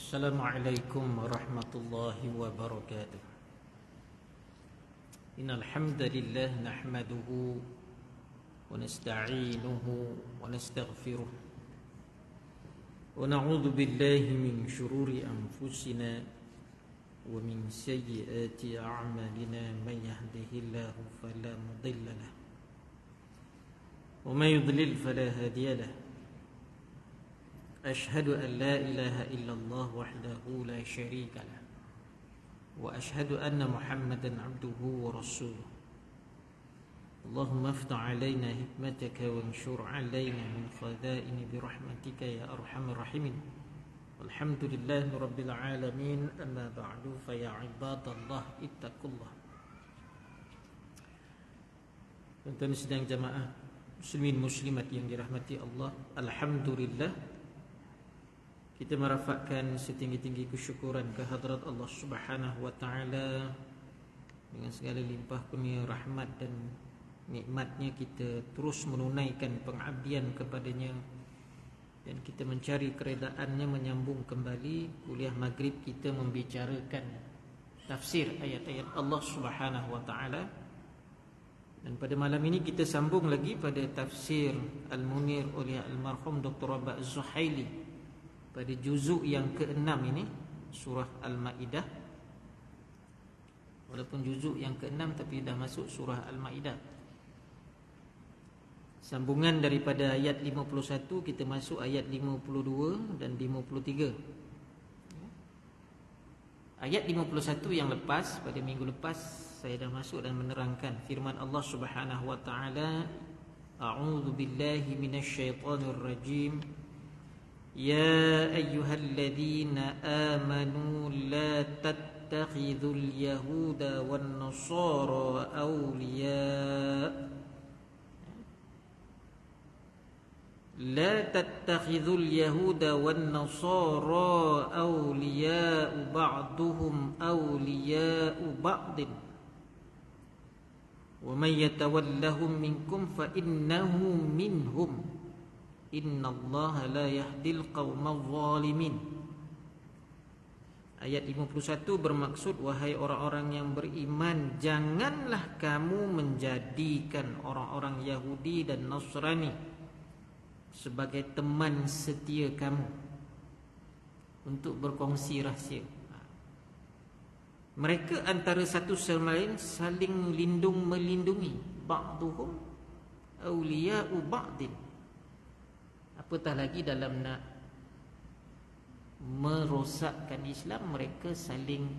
Assalamualaikum warahmatullahi wabarakatuh. Innal hamdalillah nahmaduhu wa nasta'inuhu wa nastaghfiruh wa na'udzu billahi min shururi anfusina wa min sayyiati a'malina man yahdihillahu fala mudilla lahu wa man yudlil fala hadiya lahu. Ashhadu an la ilaha illallah wahdahu la syarika lah wa ashhadu anna Muhammadan abduhu wa rasuluh. Allahumma aftah alaina hikmataka wa anshur alaina min khadaini birahmatika ya arhamar rahimin. Walhamdulillahi rabbil alamin. Amma ba'du fa ya ibadallah ittaqullah. Tuan-tuan sedang jamaah muslimin muslimat yang dirahmati Allah, alhamdulillah kita merafakkan setinggi-tinggi kesyukuran kehadrat Allah Subhanahu wa taala. Dengan segala limpah kurnia rahmat dan nikmatnya kita terus menunaikan pengabdian kepadanya dan kita mencari keredaannya. Menyambung kembali kuliah maghrib kita membicarakan tafsir ayat-ayat Allah Subhanahu wa taala. Dan pada malam ini kita sambung lagi pada tafsir Al-Munir oleh almarhum Dr. Rabah Az-Zuhaili pada juzuk yang ke-6 ini, surah Al-Ma'idah. Walaupun juzuk yang ke-6 tapi dah masuk surah Al-Ma'idah. Sambungan daripada ayat 51 kita masuk ayat 52 dan 53. Ayat 51 yang lepas, pada minggu lepas saya dah masuk dan menerangkan firman Allah Subhanahu wa taala, a'udzu billahi minasyaitonir rajim. يا أيها الذين آمنوا لا تتخذوا اليهود والنصارى أولياء لا تتخذوا اليهود والنصارى أولياء بعضهم أولياء بعض ومن يتولهم منكم فإنه منهم Innallaha la yahdil qaumal zalimin. Ayat 51 bermaksud, wahai orang-orang yang beriman, janganlah kamu menjadikan orang-orang Yahudi dan Nasrani sebagai teman setia kamu untuk berkongsi rahsia. Mereka antara satu sama lain saling lindung melindungi. Ba'duhum awliya'u ba'din. Apatah lagi dalam nak merosakkan Islam, mereka saling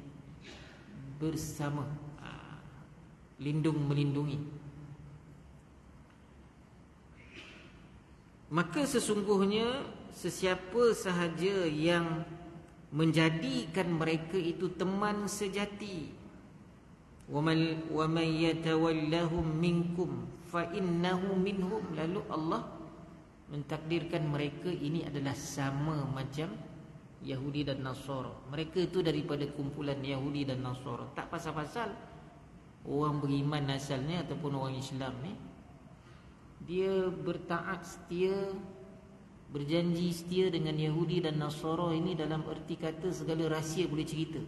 bersama, lindung melindungi. Maka sesungguhnya sesiapa sahaja yang menjadikan mereka itu teman sejati, wa man yatawallahum minkum fa innahu minhum, lalu Allah mentakdirkan mereka ini adalah sama macam Yahudi dan Nasara. Mereka itu daripada kumpulan Yahudi dan Nasara. Tak pasal-pasal orang beriman asalnya ataupun orang Islam ni, dia bertaat setia, berjanji setia dengan Yahudi dan Nasara ini dalam erti kata segala rahsia boleh cerita.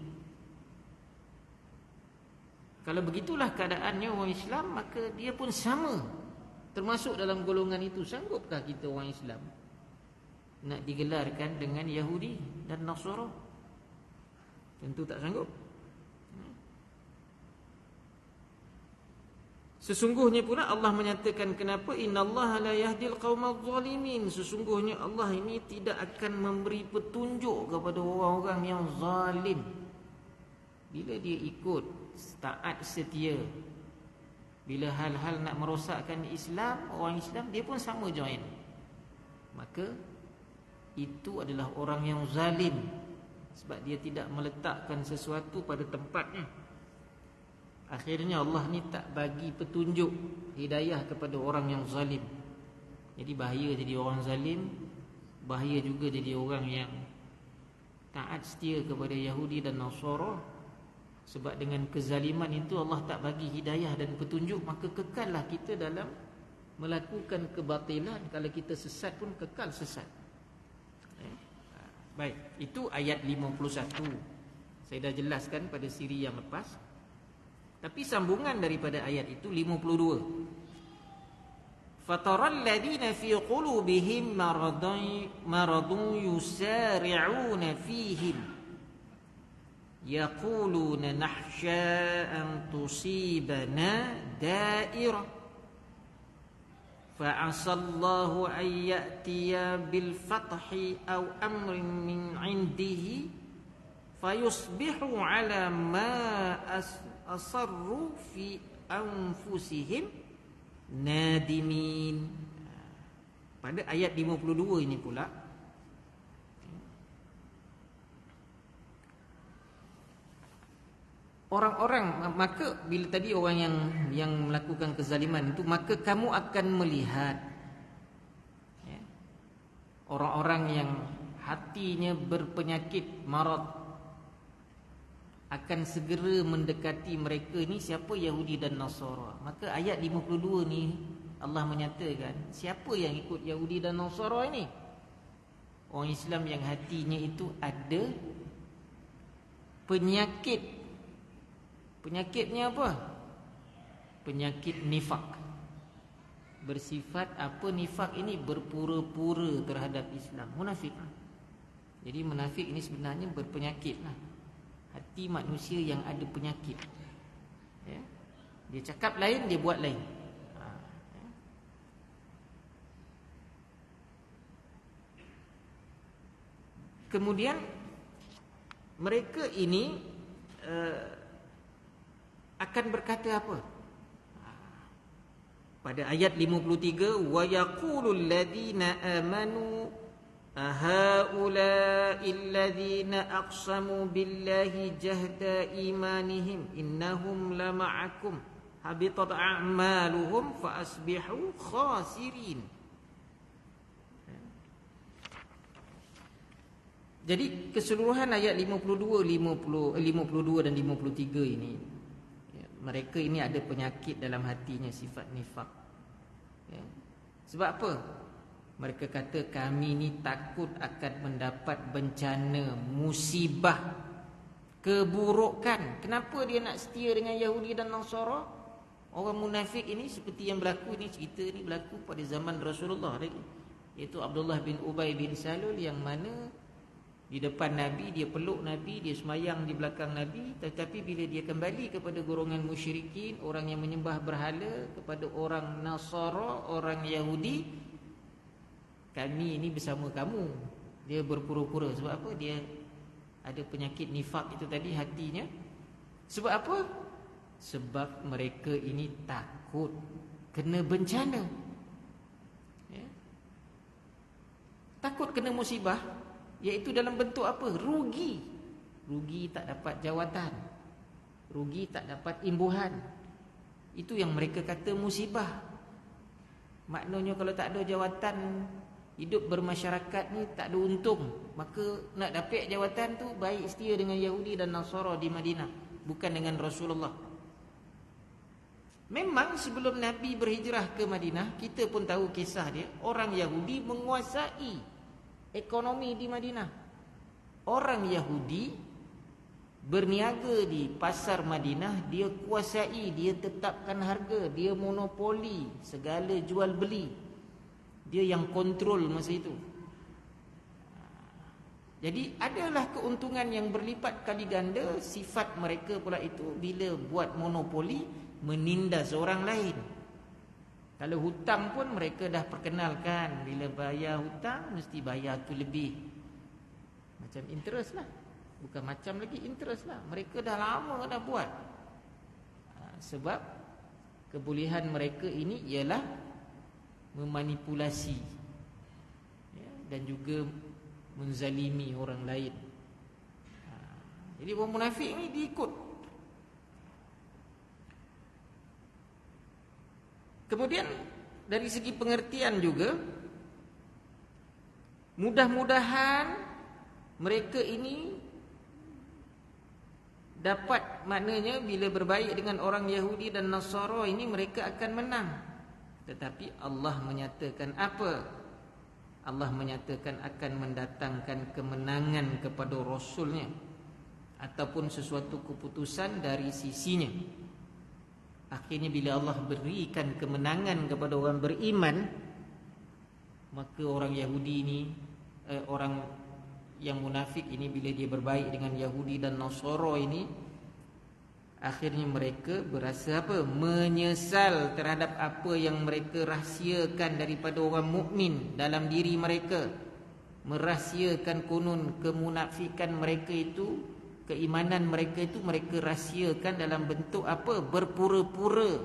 Kalau begitulah keadaannya orang Islam, maka dia pun sama, termasuk dalam golongan itu. Sanggupkah kita orang Islam nak digelarkan dengan Yahudi dan Nasara? Tentu tak sanggup. Sesungguhnya pula Allah menyatakan kenapa, innallaha la yahdil qaumal zalimin. Sesungguhnya Allah ini tidak akan memberi petunjuk kepada orang-orang yang zalim. Bila dia ikut taat setia, bila hal-hal nak merosakkan Islam, orang Islam, dia pun sama join, maka itu adalah orang yang zalim, sebab dia tidak meletakkan sesuatu pada tempatnya. Akhirnya Allah ni tak bagi petunjuk hidayah kepada orang yang zalim. Jadi bahaya jadi orang zalim, bahaya juga jadi orang yang taat setia kepada Yahudi dan Nasara. Sebab dengan kezaliman itu Allah tak bagi hidayah dan petunjuk, maka kekallah kita dalam melakukan kebatilan. Kalau kita sesat pun kekal sesat. Baik, itu ayat 51. Saya dah jelaskan pada siri yang lepas. Tapi sambungan daripada ayat itu 52. Fataral ladina fi qulubihim maradun yusari'una fihim yaquluna nakhsha an tusibana da'irah fa'asallahu an ya'tiya bil fathi aw amrin min 'indihi fayusbihu 'ala ma asarru fi anfusihim nadimin. Pada ayat 52 ini pula orang-orang, maka bila tadi orang yang melakukan kezaliman itu, maka kamu akan melihat orang-orang yang hatinya berpenyakit marad akan segera mendekati mereka ni. Siapa? Yahudi dan Nasara. Maka ayat 52 ni Allah menyatakan siapa yang ikut Yahudi dan Nasara ini? Orang Islam yang hatinya itu ada penyakit. Penyakitnya apa? Penyakit nifak. Bersifat apa nifak ini? Berpura-pura terhadap Islam. Munafik. Jadi munafik ini sebenarnya berpenyakit lah. Hati manusia yang ada penyakit, ya? Dia cakap lain, dia buat lain. Kemudian mereka ini akan berkata apa? Pada ayat 53, wa yaqulul ladina amanu ahaula'il ladzina aqsamu billahi jahda imanihim innahum lama'akum habitat a'maluhum fa asbihu khasirin. Jadi keseluruhan ayat 52 dan 53 ini, mereka ini ada penyakit dalam hatinya, sifat nifak. Sebab apa? Mereka kata kami ni takut akan mendapat bencana, musibah, keburukan. Kenapa dia nak setia dengan Yahudi dan Nasara? Orang munafik ini seperti yang berlaku ni, cerita ni berlaku pada zaman Rasulullah lagi. Iaitu Abdullah bin Ubay bin Salul, yang mana di depan Nabi, dia peluk Nabi, dia semayang di belakang Nabi. Tetapi bila dia kembali kepada golongan musyrikin, orang yang menyembah berhala, kepada orang Nasara, orang Yahudi, kami ini bersama kamu. Dia berpura-pura. Sebab apa? Dia ada penyakit nifak itu tadi, hatinya. Sebab apa? Sebab mereka ini takut kena bencana, ya? Takut kena musibah, iaitu dalam bentuk apa? Rugi. Rugi tak dapat jawatan, rugi tak dapat imbuhan. Itu yang mereka kata musibah. Maknanya kalau tak ada jawatan, hidup bermasyarakat ni tak ada untung. Maka nak dapat jawatan tu, baik setia dengan Yahudi dan Nasara di Madinah, bukan dengan Rasulullah. Memang sebelum Nabi berhijrah ke Madinah, kita pun tahu kisah dia. Orang Yahudi menguasai ekonomi di Madinah. Orang Yahudi berniaga di pasar Madinah, dia kuasai, dia tetapkan harga, dia monopoli segala jual beli. Dia yang kontrol masa itu. Jadi adalah keuntungan yang berlipat kali ganda. Sifat mereka pula itu, bila buat monopoli, menindas orang lain. Kalau hutang pun mereka dah perkenalkan, bila bayar hutang mesti bayar tu lebih. Macam interest lah. Bukan macam lagi, interest lah. Mereka dah lama dah buat. Sebab kebolehan mereka ini ialah memanipulasi, ya, dan juga menzalimi orang lain. Jadi orang munafik ni diikut. Kemudian dari segi pengertian juga, mudah-mudahan mereka ini dapat, maknanya bila berbaik dengan orang Yahudi dan Nasara ini, mereka akan menang. Tetapi Allah menyatakan apa? Allah menyatakan akan mendatangkan kemenangan kepada Rasulnya ataupun sesuatu keputusan dari sisinya. Akhirnya bila Allah berikan kemenangan kepada orang beriman, maka orang Yahudi ini, orang yang munafik ini, bila dia berbaik dengan Yahudi dan Nasara ini, akhirnya mereka berasa apa? Menyesal terhadap apa yang mereka rahsiakan daripada orang mukmin dalam diri mereka. Merahsiakan konon kemunafikan mereka itu, keimanan mereka itu mereka rahsiakan dalam bentuk apa? Berpura-pura.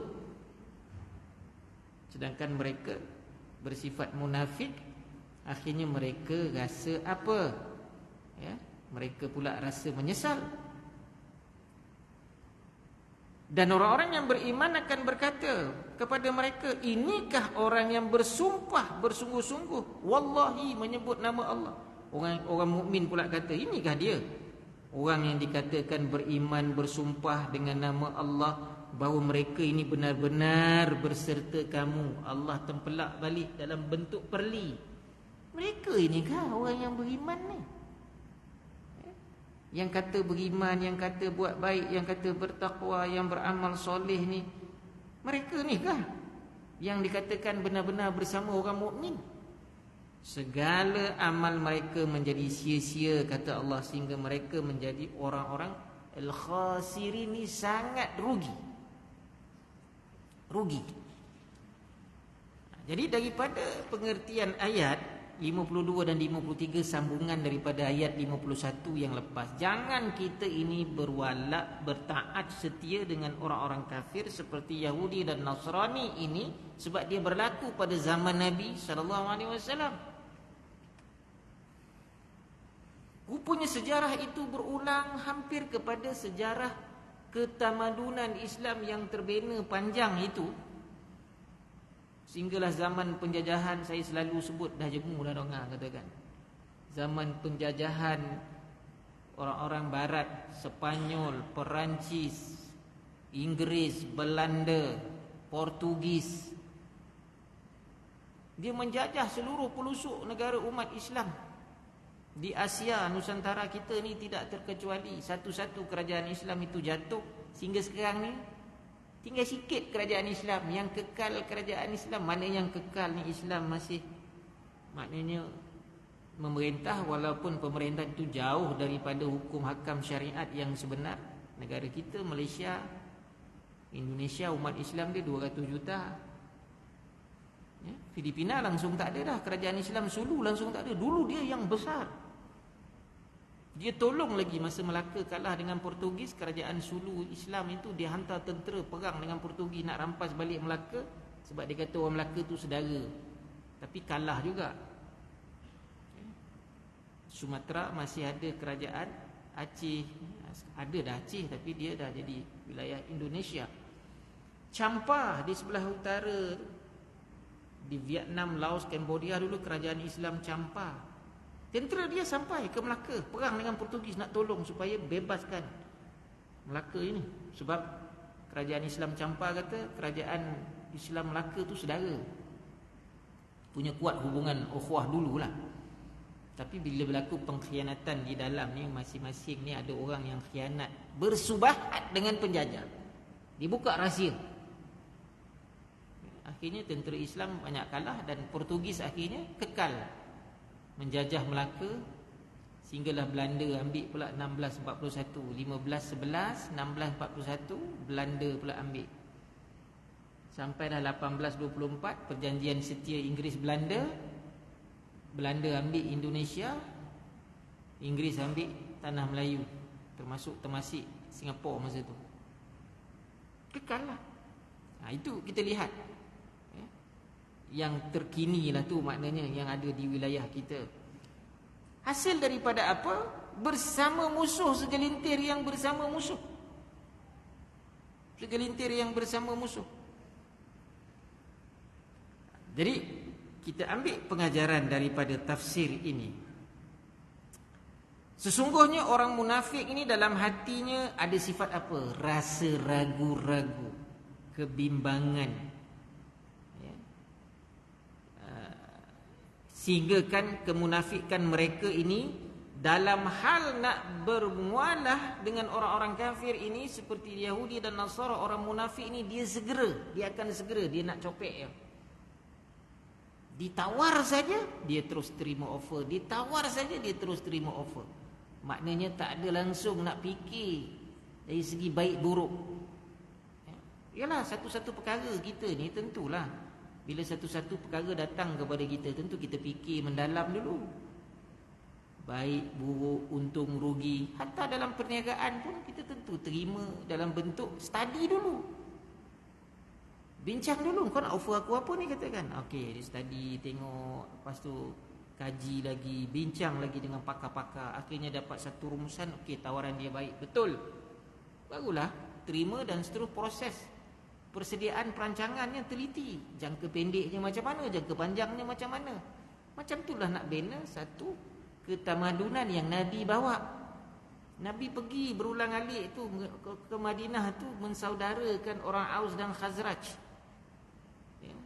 Sedangkan mereka bersifat munafik, akhirnya mereka rasa apa? Ya, mereka pula rasa menyesal. Dan orang-orang yang beriman akan berkata kepada mereka, inikah orang yang bersumpah bersungguh-sungguh, wallahi, menyebut nama Allah. Orang mukmin pula kata, inikah dia orang yang dikatakan beriman bersumpah dengan nama Allah, bahawa mereka ini benar-benar berserta kamu. Allah tempelak balik dalam bentuk perli. Mereka inikah orang yang beriman ni? Yang kata beriman, yang kata buat baik, yang kata bertakwa, yang beramal soleh ni, mereka ni kah yang dikatakan benar-benar bersama orang mukmin? Segala amal mereka menjadi sia-sia, kata Allah, sehingga mereka menjadi orang-orang al-khasirin, ni sangat rugi. Jadi daripada pengertian ayat 52 dan 53, sambungan daripada ayat 51 yang lepas, jangan kita ini berwala, bertaat setia dengan orang-orang kafir seperti Yahudi dan Nasrani ini, sebab dia berlaku pada zaman Nabi SAW. Rupanya sejarah itu berulang hampir kepada sejarah ketamadunan Islam yang terbina panjang itu. Sehinggalah zaman penjajahan, saya selalu sebut, dah jemu dah dengar katakan, zaman penjajahan orang-orang barat, Sepanyol, Perancis, Inggeris, Belanda, Portugis. Dia menjajah seluruh pelosok negara umat Islam di Asia Nusantara kita ni, tidak terkecuali. Satu-satu kerajaan Islam itu jatuh, sehingga sekarang ni tinggal sikit kerajaan Islam yang kekal. Kerajaan Islam mana yang kekal ni, Islam masih maknanya memerintah, walaupun pemerintah itu jauh daripada hukum hakam syariat yang sebenar. Negara kita Malaysia, Indonesia, umat Islam dia 200 juta. Ya, Filipina langsung tak ada dah kerajaan Islam. Sulu langsung tak ada. Dulu dia yang besar. Dia tolong lagi masa Melaka kalah dengan Portugis. Kerajaan Sulu Islam itu dia hantar tentera perang dengan Portugis nak rampas balik Melaka, sebab dia kata orang Melaka tu saudara. Tapi kalah juga. Sumatera masih ada kerajaan. Aceh ada dah Aceh, tapi dia dah jadi wilayah Indonesia. Champa di sebelah utara, di Vietnam, Laos, Cambodia, dulu kerajaan Islam Champa. Tentera dia sampai ke Melaka, perang dengan Portugis nak tolong supaya bebaskan Melaka ini. Sebab kerajaan Islam Champa kata kerajaan Islam Melaka tu saudara, punya kuat hubungan ukhuwah dululah. Tapi bila berlaku pengkhianatan di dalam ni, masing-masing ni ada orang yang khianat, bersubahat dengan penjajah, dibuka rahsia. Akhirnya tentera Islam banyak kalah, dan Portugis akhirnya kekal menjajah Melaka, sehinggalah Belanda ambil pula 1641, 1511, 1641 Belanda pula ambil. Sampai dah 1824 perjanjian setia Inggeris Belanda. Belanda ambil Indonesia, Inggeris ambil tanah Melayu, termasuk Temasek, Singapura masa tu. Kekal lah. Itu kita lihat yang terkini lah tu, maknanya yang ada di wilayah kita. Hasil daripada apa? Bersama musuh, segelintir yang bersama musuh. Segelintir yang bersama musuh. Jadi kita ambil pengajaran daripada tafsir ini. Sesungguhnya orang munafik ini dalam hatinya ada sifat apa? Rasa ragu-ragu, kebimbangan, Sehingga kan kemunafikan mereka ini dalam hal nak bermualah dengan orang-orang kafir ini, seperti Yahudi dan Nasara, orang munafik ini dia akan segera dia nak copek ya. Ditawar saja dia terus terima offer, ditawar saja dia terus terima offer. Maknanya tak ada langsung nak fikir dari segi baik buruk. Yalah, satu-satu perkara kita ni tentulah, bila satu-satu perkara datang kepada kita, tentu kita fikir mendalam dulu, baik buruk, untung rugi. Hatta dalam perniagaan pun kita tentu terima dalam bentuk study dulu, bincang dulu. Kau nak offer aku apa ni, katakan. Okey, dia study, tengok, lepas tu kaji lagi, bincang lagi dengan pakar-pakar, akhirnya dapat satu rumusan. Okey, tawaran dia baik, betul, barulah terima. Dan seterus proses persediaan perancangannya teliti, jangka pendeknya macam mana, jangka panjangnya macam mana. Macam itulah nak bina satu ketamadunan yang Nabi bawa. Nabi pergi berulang alik tu ke Madinah tu mensaudarakan orang Aus dan Khazraj. Ya.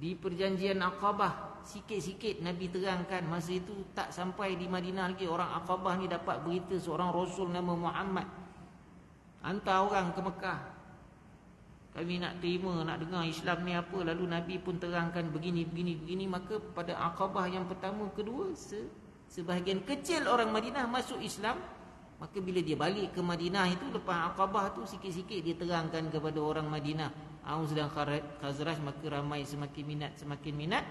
Di perjanjian Aqabah sikit-sikit Nabi terangkan. Masa itu tak sampai di Madinah lagi, orang Aqabah ni dapat berita seorang Rasul nama Muhammad hantar orang ke Mekah. Kami nak terima, nak dengar Islam ni apa. Lalu Nabi pun terangkan begini. Maka pada Aqabah yang pertama, kedua, sebahagian kecil orang Madinah masuk Islam. Maka bila dia balik ke Madinah itu, lepas Aqabah tu, sikit-sikit dia terangkan kepada orang Madinah, Aus dan Khazraj. Maka ramai semakin minat.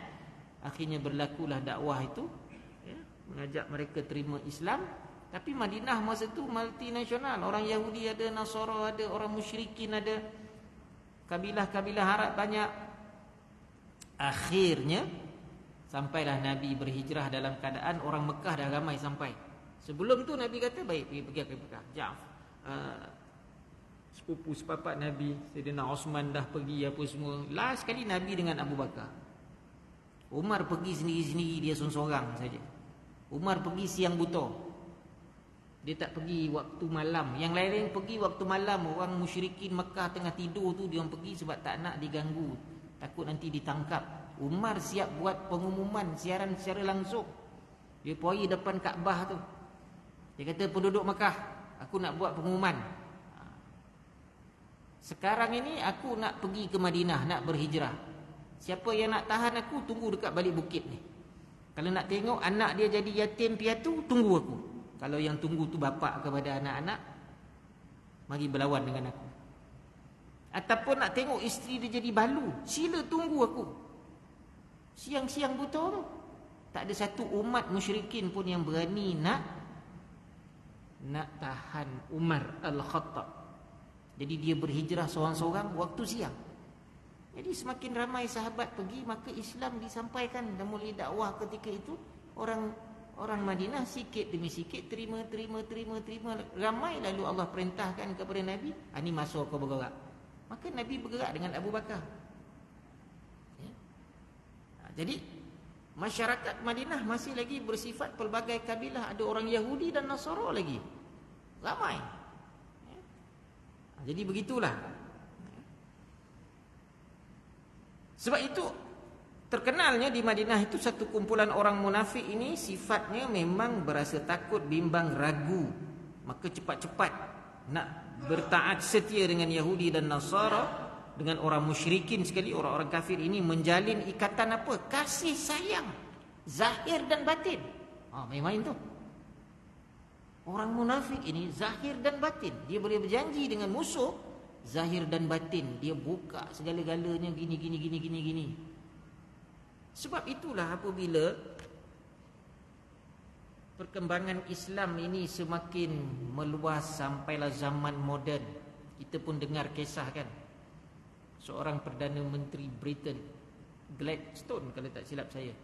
Akhirnya berlakulah dakwah itu, ya, mengajak mereka terima Islam. Tapi Madinah masa itu multinasional. Orang Yahudi ada, Nasara ada, orang musyrikin ada, kabilah-kabilah Arab banyak. Akhirnya sampailah Nabi berhijrah dalam keadaan orang Mekah dah ramai sampai. Sebelum tu Nabi kata, baik, pergi ke Mekah. Sepupu sepapak Nabi, Sayyidina Osman dah pergi apa semua. Last kali Nabi dengan Abu Bakar. Umar pergi sendiri-sendiri, dia seorang-seorang saja. Umar pergi siang buta, dia tak pergi waktu malam. Yang lain-lain pergi waktu malam. Orang musyrikin Mekah tengah tidur tu, dia orang pergi sebab tak nak diganggu, takut nanti ditangkap. Umar siap buat pengumuman, siaran secara langsung. Dia pergi depan Kaabah tu, dia kata, penduduk Mekah, aku nak buat pengumuman. Sekarang ini aku nak pergi ke Madinah, nak berhijrah. Siapa yang nak tahan aku, tunggu dekat balik bukit ni. Kalau nak tengok anak dia jadi yatim piatu, tunggu aku. Kalau yang tunggu tu bapa kepada anak-anak, mari berlawan dengan aku. Ataupun nak tengok isteri dia jadi balu, sila tunggu aku. Siang-siang buta tu, tak ada satu umat musyrikin pun yang berani nak tahan Umar Al-Khattab. Jadi dia berhijrah seorang-seorang waktu siang. Jadi semakin ramai sahabat pergi, maka Islam disampaikan dan mulai dakwah ketika itu. Orang Madinah sikit demi sikit terima. Ramai, lalu Allah perintahkan kepada Nabi, ini masuk kau bergerak. Maka Nabi bergerak dengan Abu Bakar. Ya. Jadi masyarakat Madinah masih lagi bersifat pelbagai kabilah. Ada orang Yahudi dan Nasara lagi, ramai. Ya. Jadi begitulah. Sebab itu terkenalnya di Madinah itu satu kumpulan orang munafik ini sifatnya memang berasa takut, bimbang, ragu. Maka cepat-cepat nak bertaat setia dengan Yahudi dan Nasara, dengan orang musyrikin sekali, orang-orang kafir ini, menjalin ikatan apa? Kasih sayang zahir dan batin. Main-main tu. Orang munafik ini zahir dan batin. Dia boleh berjanji dengan musuh zahir dan batin. Dia buka segala-galanya, gini. Sebab itulah apabila perkembangan Islam ini semakin meluas sampailah zaman moden, kita pun dengar kisah kan, seorang Perdana Menteri Britain, Gladstone kalau tak silap saya,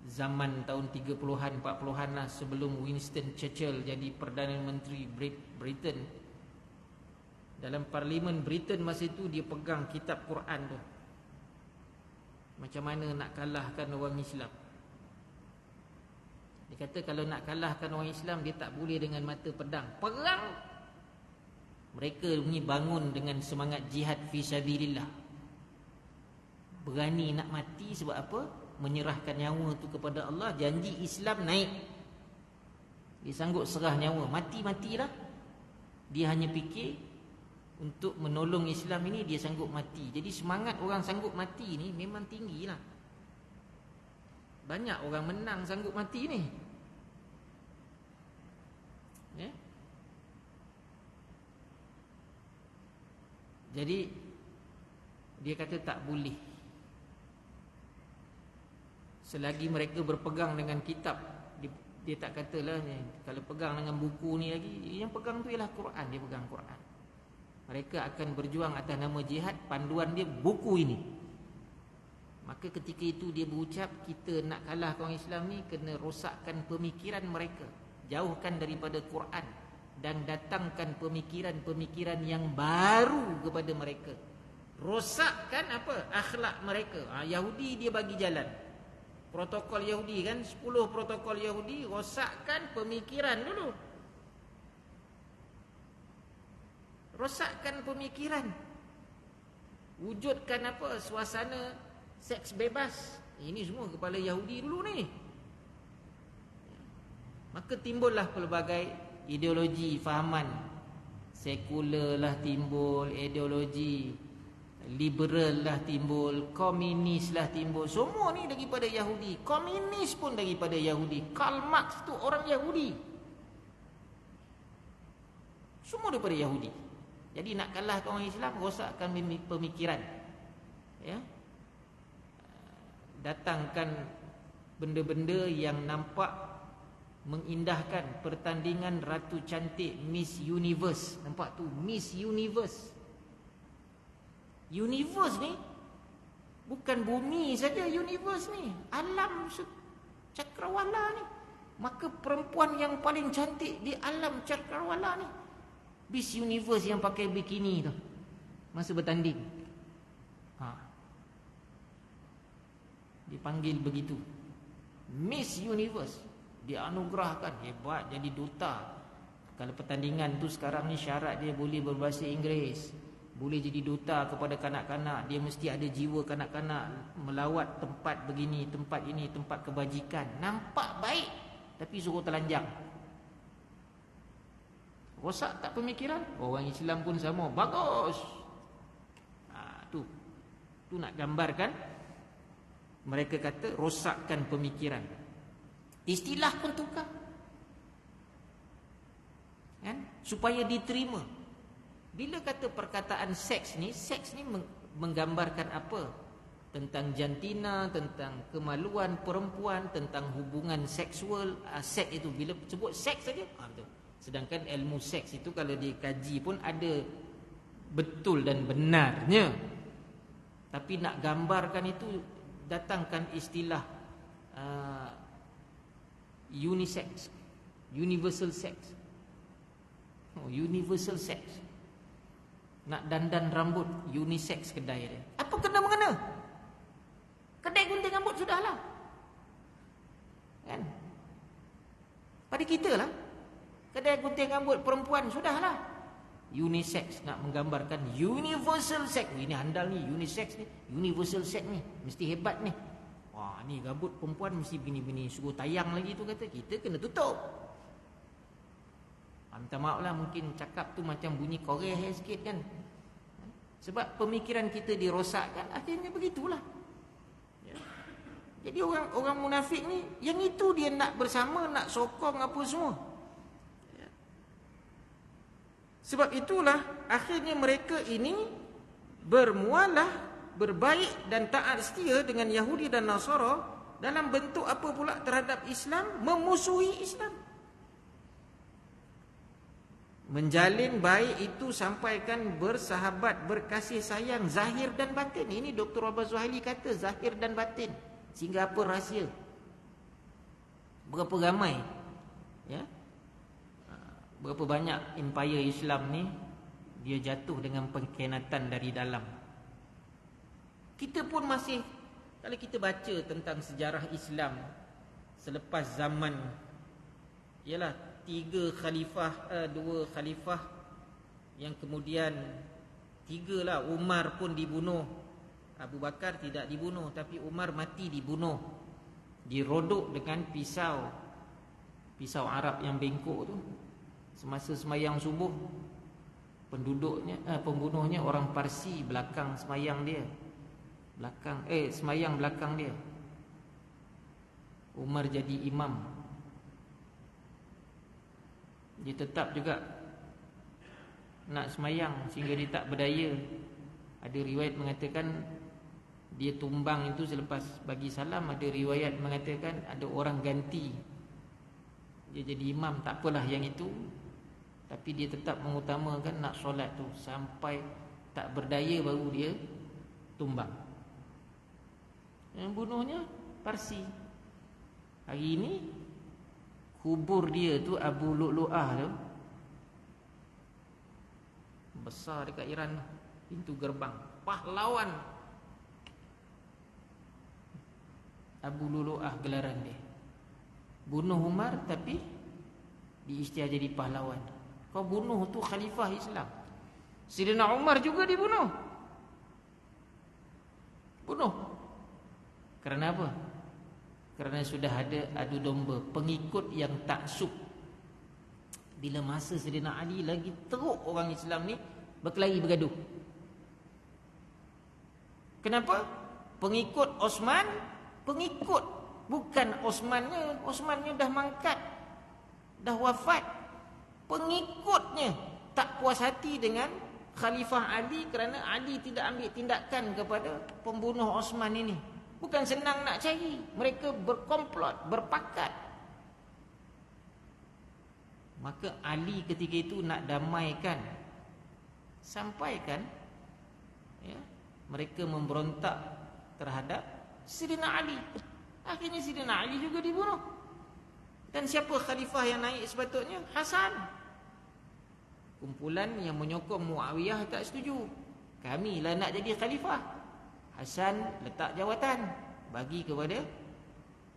zaman tahun 30-an 40-an lah, sebelum Winston Churchill jadi Perdana Menteri Britain. Dalam Parlimen Britain masa itu, dia pegang kitab Quran tu, macam mana nak kalahkan orang Islam. Dia kata kalau nak kalahkan orang Islam, dia tak boleh dengan mata pedang, perang. Mereka ni bangun dengan semangat jihad fi sabilillah. Berani nak mati sebab apa? Menyerahkan nyawa tu kepada Allah. Janji Islam naik. Dia sanggup serah nyawa. Mati-matilah. Dia hanya fikir untuk menolong Islam ini dia sanggup mati. Jadi semangat orang sanggup mati ni memang tinggi lah. Banyak orang menang sanggup mati ni. Ya? Jadi dia kata tak boleh. Selagi mereka berpegang dengan kitab, dia tak katalah kalau pegang dengan buku ni lagi, yang pegang tu ialah Quran, dia pegang Quran. Mereka akan berjuang atas nama jihad, panduan dia buku ini. Maka ketika itu dia berucap, kita nak kalahkan orang Islam ni kena rosakkan pemikiran mereka, jauhkan daripada Quran dan datangkan pemikiran-pemikiran yang baru kepada mereka. Rosakkan apa? Akhlak mereka. Yahudi dia bagi jalan. Protokol Yahudi kan, 10 protokol Yahudi, rosakkan pemikiran dulu. Rosakkan pemikiran. Wujudkan apa? Suasana seks bebas. Ini semua kepala Yahudi dulu ni. Maka timbullah pelbagai ideologi fahaman. Sekular lah timbul, ideologi liberal lah timbul, komunis lah timbul. Semua ni daripada Yahudi. Komunis pun daripada Yahudi. Karl Marx tu orang Yahudi. Semua daripada Yahudi. Jadi nak kalahkan orang Islam, rosakkan pemikiran. Ya. Datangkan benda-benda yang nampak mengindahkan. Pertandingan Ratu Cantik, Miss Universe. Nampak tu, Miss Universe. Universe ni bukan bumi saja, universe ni alam cakrawala ni. Maka perempuan yang paling cantik di alam cakrawala ni Miss Universe yang pakai bikini tu masa bertanding. Dipanggil begitu, Miss Universe. Dianugerahkan, hebat, jadi duta. Kalau pertandingan tu sekarang ni syarat dia boleh berbahasa Inggeris, boleh jadi duta kepada kanak-kanak. Dia mesti ada jiwa kanak-kanak, melawat tempat begini, tempat ini, tempat kebajikan. Nampak baik tapi suruh telanjang. Rosak tak pemikiran? Orang Islam pun sama. Bagus. Tu nak gambarkan. Mereka kata rosakkan pemikiran. Istilah pun tukar kan? Supaya diterima. Bila kata perkataan seks ni menggambarkan apa? Tentang jantina, tentang kemaluan perempuan, tentang hubungan seksual. Seks itu, bila sebut seks saja, betul. Sedangkan ilmu seks itu kalau dikaji pun ada betul dan benarnya. Tapi nak gambarkan itu, datangkan istilah unisex, universal sex. Universal sex. Nak dandan rambut, unisex kedai dia. Apa kena mengena? Kedai gunting rambut sudahlah. Kan? Pada kita lah. Kedai gunting rambut perempuan sudahlah. Unisex, nak menggambarkan universal sex. Ini handal ni, unisex ni, universal sex ni, mesti hebat ni. Wah, ni rambut perempuan mesti begini-begini, suruh tayang lagi tu kata. Kita kena tutup. Minta maaf lah, mungkin cakap tu macam bunyi koreh sikit kan. Sebab pemikiran kita dirosakkan, akhirnya begitulah. Ya. Jadi orang munafik ni, yang itu dia nak bersama, nak sokong apa semua. Ya. Sebab itulah akhirnya mereka ini bermualah, berbaik dan taat setia dengan Yahudi dan Nasara dalam bentuk apa pula terhadap Islam, memusuhi Islam. Menjalin baik itu sampaikan bersahabat, berkasih sayang, zahir dan batin. Ini Dr. Abbas Zuhaili kata zahir dan batin. Sehingga apa rahsia? Berapa ramai? Ya? Berapa banyak empire Islam ni dia jatuh dengan pengkhianatan dari dalam. Kita pun masih, kalau kita baca tentang sejarah Islam selepas zaman, ialah 2 khalifah yang kemudian 3 lah, Umar pun dibunuh, Abu Bakar tidak dibunuh, tapi Umar mati dibunuh. Dirodok dengan pisau Arab yang bengkok tu. Semasa semayang subuh, pembunuhnya orang Parsi belakang semayang dia. Semayang belakang dia. Umar jadi imam. Dia tetap juga nak semayang sehingga dia tak berdaya. Ada riwayat mengatakan dia tumbang itu selepas bagi salam. Ada riwayat mengatakan ada orang ganti, dia jadi imam. Tak apalah yang itu, tapi dia tetap mengutamakan nak solat tu sampai tak berdaya baru dia tumbang. Yang bunuhnya Parsi. Hari ini kubur dia tu, Abu Lu'lu'ah tu, besar dekat Iran, pintu gerbang. Pahlawan Abu Lu'lu'ah gelaran dia. Bunuh Umar tapi diisytiharkan jadi pahlawan. Kau bunuh tu khalifah Islam. Sayyidina Umar juga dibunuh. Bunuh. Kerana apa? Kerana sudah ada adu domba, pengikut yang taksub. Bila masa Sayyidina Ali lagi teruk orang Islam ni berkelahi bergaduh. Kenapa? Pengikut Osman, pengikut, bukan Osmannya dah mangkat, dah wafat. Pengikutnya tak puas hati dengan Khalifah Ali kerana Ali tidak ambil tindakan kepada pembunuh Osman ini. Bukan senang nak cari. Mereka berkomplot, berpakat. Maka Ali ketika itu nak damaikan, sampaikan, ya, mereka memberontak terhadap Sayyidina Ali. Akhirnya Sayyidina Ali juga dibunuh. Dan siapa khalifah yang naik sepatutnya? Hasan. Kumpulan yang menyokong Muawiyah tak setuju. Kamilah nak jadi khalifah. Hasan letak jawatan bagi kepada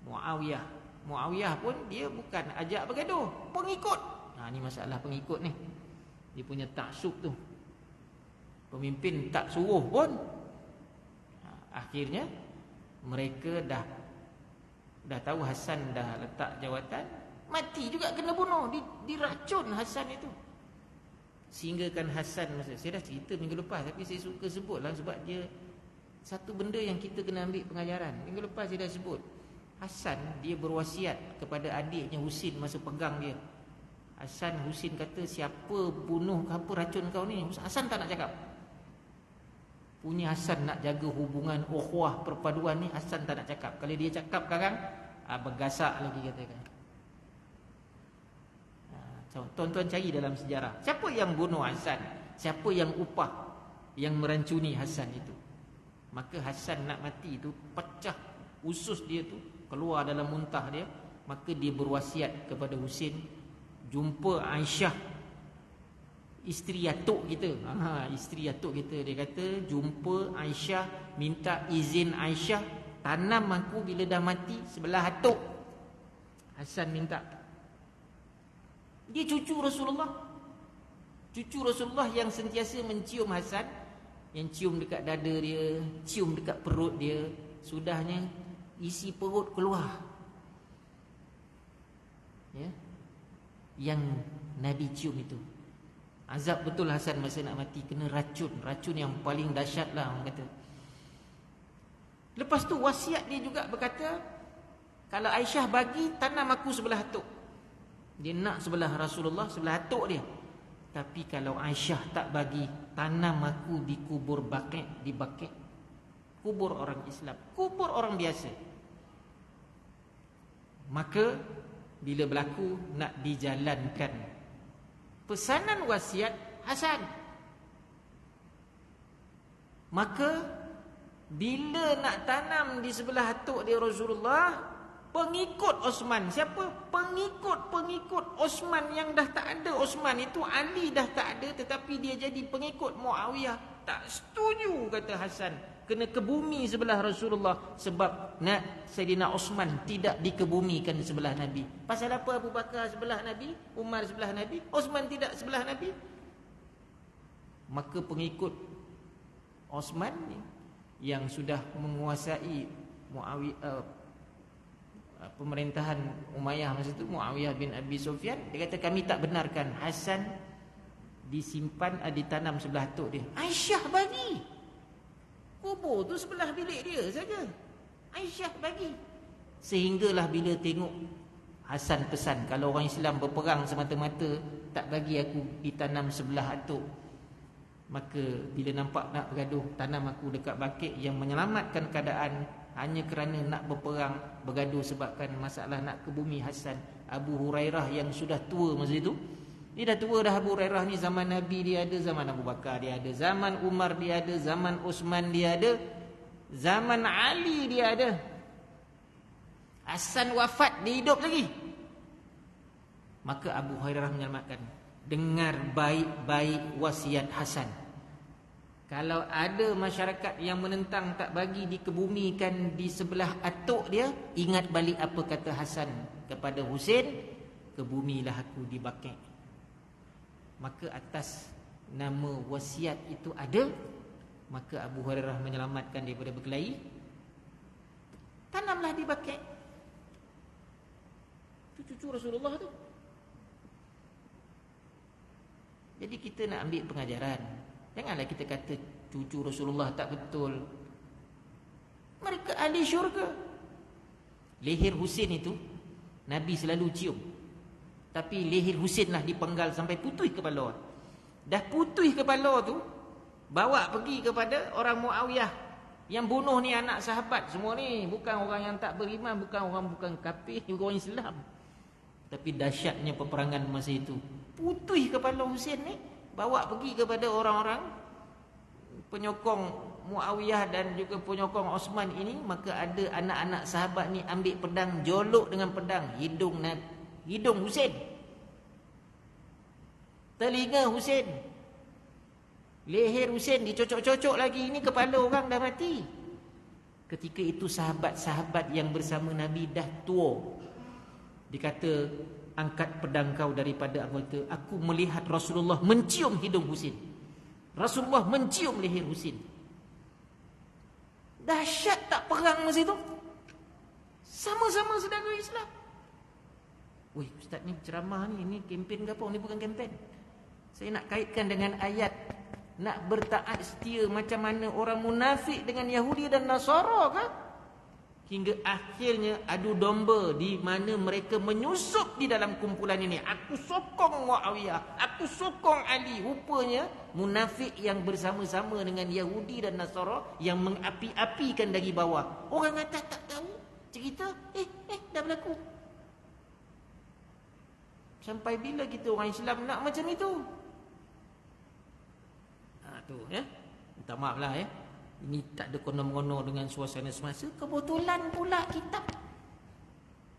Muawiyah. Muawiyah pun dia bukan ajak bergaduh, pengikut. Ni masalah pengikut ni. Dia punya taksub tu. Pemimpin tak suruh pun. Akhirnya mereka dah tahu Hasan dah letak jawatan, mati juga, kena bunuh, diracun Hasan itu. Sehinggakan Hasan, saya dah cerita minggu lepas tapi saya suka sebutlah sebab dia satu benda yang kita kena ambil pengajaran. Minggu lepas saya dah sebut, Hasan dia berwasiat kepada adiknya Husin masa pegang dia. Husin kata, siapa bunuh apa racun kau ni? Hasan tak nak cakap. Punya Hasan nak jaga hubungan ukhuwah, perpaduan ni, Hasan tak nak cakap. Kalau dia cakap sekarang, bergasak lagi katakan. Tuan-tuan cari dalam sejarah, siapa yang bunuh Hasan? Siapa yang upah, yang merancuni Hasan itu? Maka Hasan nak mati tu, pecah usus dia tu, keluar dalam muntah dia. Maka dia berwasiat kepada Husin, jumpa Aisyah, isteri atuk kita. Isteri atuk kita. Dia kata, jumpa Aisyah, minta izin Aisyah, tanam aku bila dah mati sebelah atuk. Hasan minta. Dia cucu Rasulullah. Cucu Rasulullah yang sentiasa mencium Hasan, yang cium dekat dada dia, cium dekat perut dia. Sudahnya isi perut keluar, ya, yang Nabi cium itu. Azab betul Hasan masa nak mati, kena racun. Racun yang paling dahsyat lah orang kata. Lepas tu wasiat dia juga berkata, kalau Aisyah bagi, tanam aku sebelah atuk. Dia nak sebelah Rasulullah, sebelah atuk dia. Tapi kalau Aisyah tak bagi, tanam aku di kubur Baqi', di Baqi'. Kubur orang Islam, kubur orang biasa. Maka bila berlaku nak dijalankan pesanan wasiat Hasan, maka bila nak tanam di sebelah atuk dia Rasulullah, pengikut Osman. Siapa? Pengikut Osman yang dah tak ada. Osman itu Ali dah tak ada, tetapi dia jadi pengikut Muawiyah. Tak setuju, kata Hasan, kena kebumi sebelah Rasulullah. Sebab Sayyidina Osman tidak dikebumikan sebelah Nabi. Pasal apa Abu Bakar sebelah Nabi, Umar sebelah Nabi, Osman tidak sebelah Nabi? Maka pengikut Osman ni yang sudah menguasai pemerintahan Umayyah masa itu, Muawiyah bin Abi Sufyan, dia kata kami tak benarkan Hasan disimpan, ditanam sebelah atuk dia. Aisyah bagi. Kubur tu sebelah bilik dia saja. Aisyah bagi. Sehinggalah bila tengok Hasan pesan, kalau orang Islam berperang semata-mata tak bagi aku ditanam sebelah atuk, maka bila nampak nak bergaduh, tanam aku dekat bakit yang menyelamatkan keadaan, hanya kerana nak berperang, bergaduh sebabkan masalah nak ke bumi Hasan. Abu Hurairah yang sudah tua masa itu, dia dah tua dah. Abu Hurairah ni zaman Nabi dia ada, zaman Abu Bakar dia ada, zaman Umar dia ada, zaman Uthman dia ada, zaman Ali dia ada. Hasan wafat, dia hidup lagi. Maka Abu Hurairah menyelamatkan. Dengar baik-baik wasiat Hasan. Kalau ada masyarakat yang menentang tak bagi dikebumikan di sebelah atuk dia, ingat balik apa kata Hasan kepada Husain, kebumilah aku di Baqi'. Maka atas nama wasiat itu ada, maka Abu Hurairah menyelamatkan daripada berkelahi. Tanamlah di Baqi'. Itu cucu Rasulullah tu. Jadi kita nak ambil pengajaran. Janganlah kita kata cucu Rasulullah tak betul. Mereka ahli syurga. Leher Husain itu Nabi selalu cium. Tapi leher Husain lah dipenggal sampai putih kepala. Dah putih kepala tu, bawa pergi kepada orang Muawiyah. Yang bunuh ni anak sahabat semua ni, bukan orang yang tak beriman, bukan kafir, bukan orang Islam. Tapi dahsyatnya peperangan masa itu, putih kepala Husain ni, bawa pergi kepada orang-orang penyokong Muawiyah dan juga penyokong Osman ini. Maka ada anak-anak sahabat ni ambil pedang, jolok dengan pedang hidung Husain, telinga Husain, leher Husain, dicocok-cocok lagi. Ini kepala orang dah mati. Ketika itu sahabat-sahabat yang bersama Nabi dah tua. Dikata, angkat pedang kau daripada anggota. Aku melihat Rasulullah mencium hidung Husain, Rasulullah mencium leher Husain. Dahsyat tak perang masa itu? Sama-sama saudara Islam. Weh, ustaz ni ceramah ni, ini kempen ke apa? Ni bukan kempen. Saya nak kaitkan dengan ayat, nak bertaat setia macam mana orang munafik dengan Yahudi dan Nasara kan? Hingga akhirnya adu domba di mana mereka menyusup di dalam kumpulan ini. Aku sokong Muawiyah, aku sokong Ali. Rupanya munafik yang bersama-sama dengan Yahudi dan Nasara yang mengapi-apikan dari bawah. Orang atas tak tahu cerita, dah berlaku. Sampai bila kita orang Islam nak macam itu? Tu ya. Minta maaf lah ya. Ini tak ada kono-kono dengan suasana semasa. Kebetulan pula kita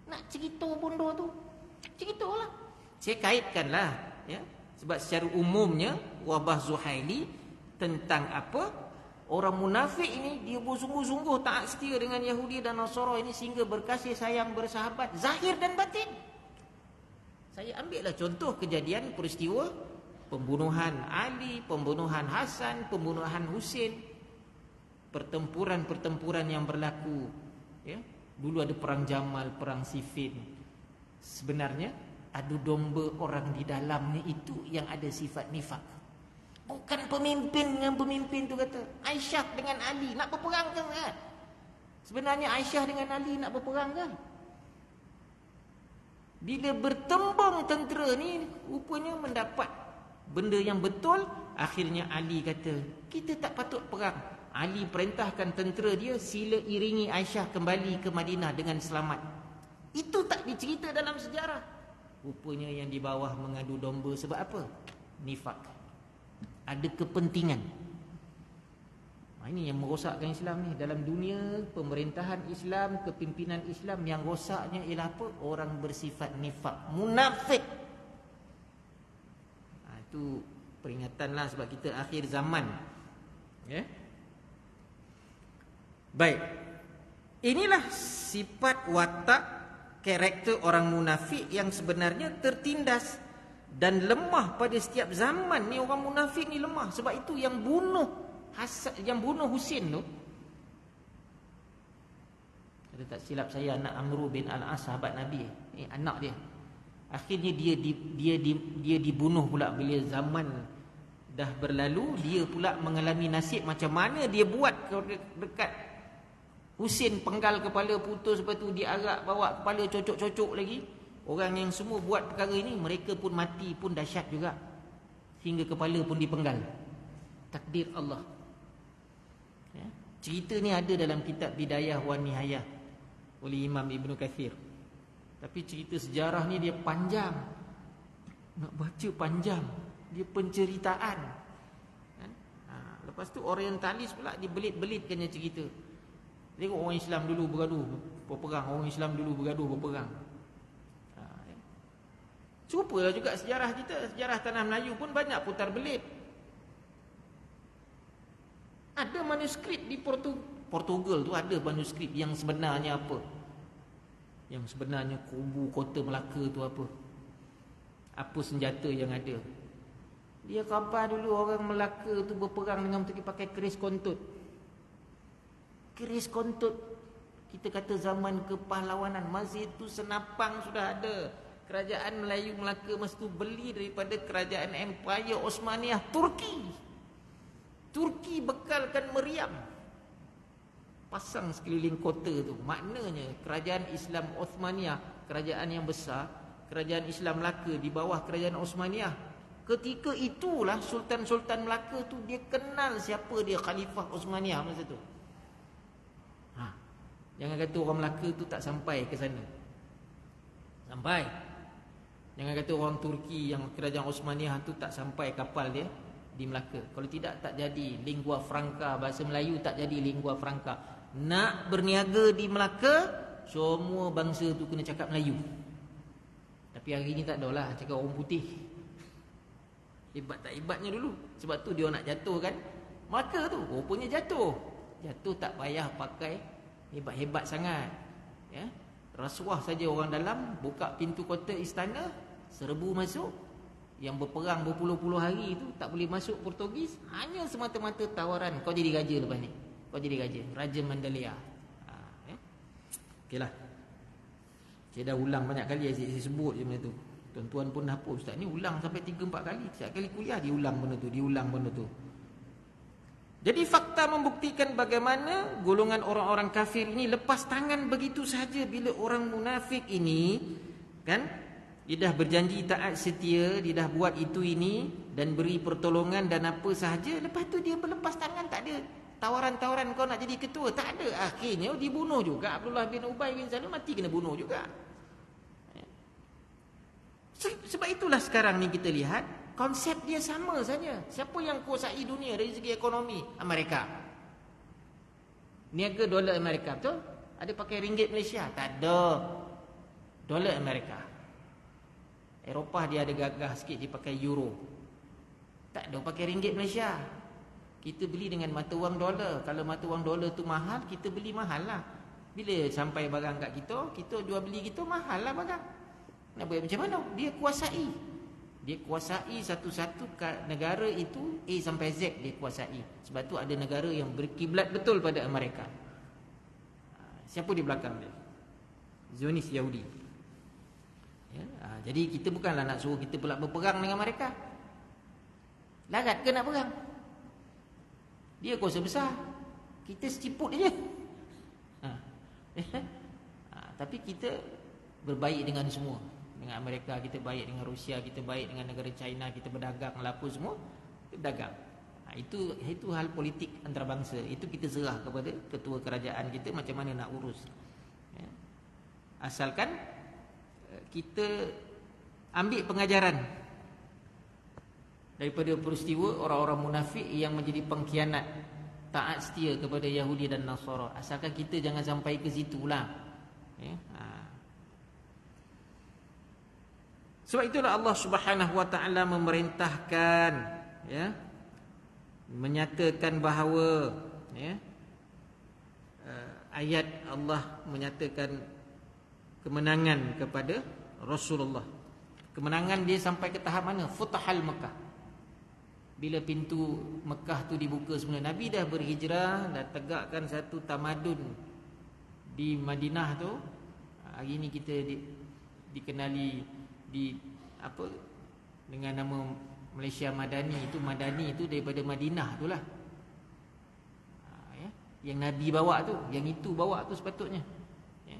nak cerita bondo tu. Ceritalah. Saya kaitkanlah ya. Sebab secara umumnya wabah Zuhaili tentang apa? Orang munafik ini dia bersungguh-sungguh taat setia dengan Yahudi dan Nasara ini sehingga berkasih sayang bersahabat zahir dan batin. Saya ambillah contoh kejadian peristiwa pembunuhan Ali, pembunuhan Hasan, pembunuhan Husain. Pertempuran-pertempuran yang berlaku ya. Dulu ada perang Jamal, perang Siffin. Sebenarnya adu domba orang di dalamnya itu yang ada sifat nifak. Bukan pemimpin dengan pemimpin tu kata Aisyah dengan Ali nak berperang kan? Sebenarnya Aisyah dengan Ali nak berperang kan? Bila bertembung tentera ni rupanya mendapat benda yang betul. Akhirnya Ali kata kita tak patut perang. Ali perintahkan tentera dia sila iringi Aisyah kembali ke Madinah dengan selamat. Itu tak dicerita dalam sejarah. Rupanya yang di bawah mengadu domba sebab apa? Nifak. Ada kepentingan. Ini yang merosakkan Islam ni. Dalam dunia pemerintahan Islam, kepimpinan Islam, yang rosaknya ialah apa? Orang bersifat nifak, munafik. Itu peringatanlah sebab kita akhir zaman. Ya. Baik. Inilah sifat watak karakter orang munafik yang sebenarnya tertindas dan lemah pada setiap zaman. Ni orang munafik ni lemah. Sebab itu yang bunuh Husain tu, Kalau tak silap saya, anak Amru bin Al-As, sahabat Nabi, anak dia. Akhirnya dia dibunuh pula bila zaman dah berlalu. Dia pula mengalami nasib macam mana dia buat dekat Husin, penggal kepala putus, lepas tu diarak bawa kepala cocok-cocok lagi. Orang yang semua buat perkara ini, mereka pun mati pun dahsyat juga, hingga kepala pun dipenggal. Takdir Allah. Ya. Cerita ni ada dalam kitab Bidayah wan Nihayah oleh Imam Ibn Kathir. Tapi cerita sejarah ni dia panjang, nak baca panjang. Dia penceritaan kan? Lepas tu orientalis pula dibelit-belitkannya cerita. Tengok orang Islam dulu bergaduh berperang, orang Islam dulu bergaduh berperang. Serupalah juga sejarah kita. Sejarah tanah Melayu pun banyak putar belit. Ada manuskrip di Portugal tu, ada manuskrip yang sebenarnya apa, yang sebenarnya kubu kota Melaka tu apa senjata yang ada. Dia khabar dulu orang Melaka tu berperang dengan pakai keris kontut. Keris kontut, kita kata zaman kepahlawanan. Masa itu senapang sudah ada. Kerajaan Melayu Melaka masa tu beli daripada kerajaan Empire Osmaniyah Turki bekalkan meriam, pasang sekeliling kota tu. Maknanya kerajaan Islam Osmaniyah, kerajaan yang besar, kerajaan Islam Melaka di bawah kerajaan Osmaniyah. Ketika itulah Sultan-Sultan Melaka tu dia kenal siapa dia Khalifah Osmaniyah masa tu. Jangan kata orang Melaka tu tak sampai ke sana. Sampai. Jangan kata orang Turki yang kerajaan Osmaniyah tu tak sampai kapal dia di Melaka. Kalau tidak, tak jadi lingua franca. Bahasa Melayu tak jadi lingua franca. Nak berniaga di Melaka, semua bangsa tu kena cakap Melayu. Tapi hari ni tak ada lah, cakap orang putih. Hebat tak hebatnya dulu. Sebab tu dia nak jatuhkan Melaka tu. Rupanya jatuh. Jatuh tak payah pakai hebat-hebat sangat. Ya, rasuah saja orang dalam, buka pintu kota istana, serbu masuk. Yang berperang berpuluh-puluh hari tu tak boleh masuk Portugis, hanya semata-mata tawaran, kau jadi raja lepas ni. Kau jadi raja, Raja Mandalaya. Okeylah. Saya dah ulang banyak kali, saya sebut je benda tu. Tuan-tuan pun dah apa, ustaz ni ulang sampai 3-4 kali. Setiap kali kuliah diulang benda tu. Jadi fakta membuktikan bagaimana golongan orang-orang kafir ini lepas tangan begitu saja bila orang munafik ini, kan, dia dah berjanji taat setia, dia dah buat itu ini dan beri pertolongan dan apa sahaja. Lepas tu dia berlepas tangan, tak ada tawaran-tawaran kau nak jadi ketua, tak ada. Akhirnya dibunuh juga. Abdullah bin Ubay bin Salul mati kena bunuh juga. Sebab itulah sekarang ni kita lihat konsep dia sama saja. Siapa yang kuasai dunia dari segi ekonomi? Amerika. Niaga dolar Amerika, betul? Ada pakai ringgit Malaysia? Tak ada. Dolar Amerika. Eropah dia ada gagah sikit, dia pakai euro. Tak ada pakai ringgit Malaysia. Kita beli dengan mata wang dolar. Kalau mata wang dolar tu mahal, kita beli mahal lah. Bila sampai barang kat kita jual beli kita mahal lah barang. Nak buat macam mana? Dia kuasai satu-satu negara itu, A sampai Z dia kuasai. Sebab tu ada negara yang berkiblat betul pada Amerika. Siapa di belakang dia? Zionis Yahudi. Ya, jadi kita bukanlah nak suruh kita pula berperang dengan mereka. Larat ke nak perang? Dia kuasa besar, kita seciput je. Tapi kita berbaik dengan semua. Dengan Amerika kita baik, dengan Rusia kita baik, dengan negara China kita berdagang, apa semua kita dagang. Itu hal politik antarabangsa. Itu kita serah kepada ketua kerajaan kita macam mana nak urus. Ya. Asalkan kita ambil pengajaran daripada peristiwa orang-orang munafik yang menjadi pengkhianat taat setia kepada Yahudi dan Nasara. Asalkan kita jangan sampai ke situlah. Ya. Sebab itulah Allah Subhanahu wa taala memerintahkan, ya, menyatakan bahawa, ya, ayat Allah menyatakan kemenangan kepada Rasulullah. Kemenangan dia sampai ke tahap mana? Futahal Mekah. Bila pintu Mekah tu dibuka semula, Nabi dah berhijrah, dah tegakkan satu tamadun di Madinah tu, hari ni kita dikenali di apa dengan nama Malaysia Madani. Itu Madani itu daripada Madinah tu lah, ya? Yang Nabi bawa tu, yang itu bawa tu sepatutnya, ya?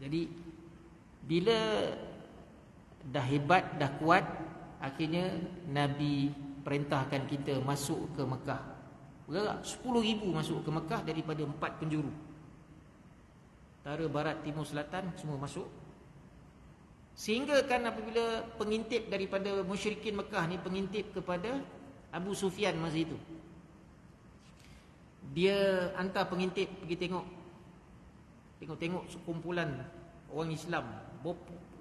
Jadi bila dah hebat, dah kuat, akhirnya Nabi perintahkan kita masuk ke Mekah. Bergerak 10,000 masuk ke Mekah daripada 4 penjuru, utara, barat, timur, selatan, semua masuk. Sehingga kan apabila pengintip daripada musyrikin Mekah ni pengintip kepada Abu Sufyan masa itu, dia hantar pengintip pergi tengok sekumpulan orang Islam.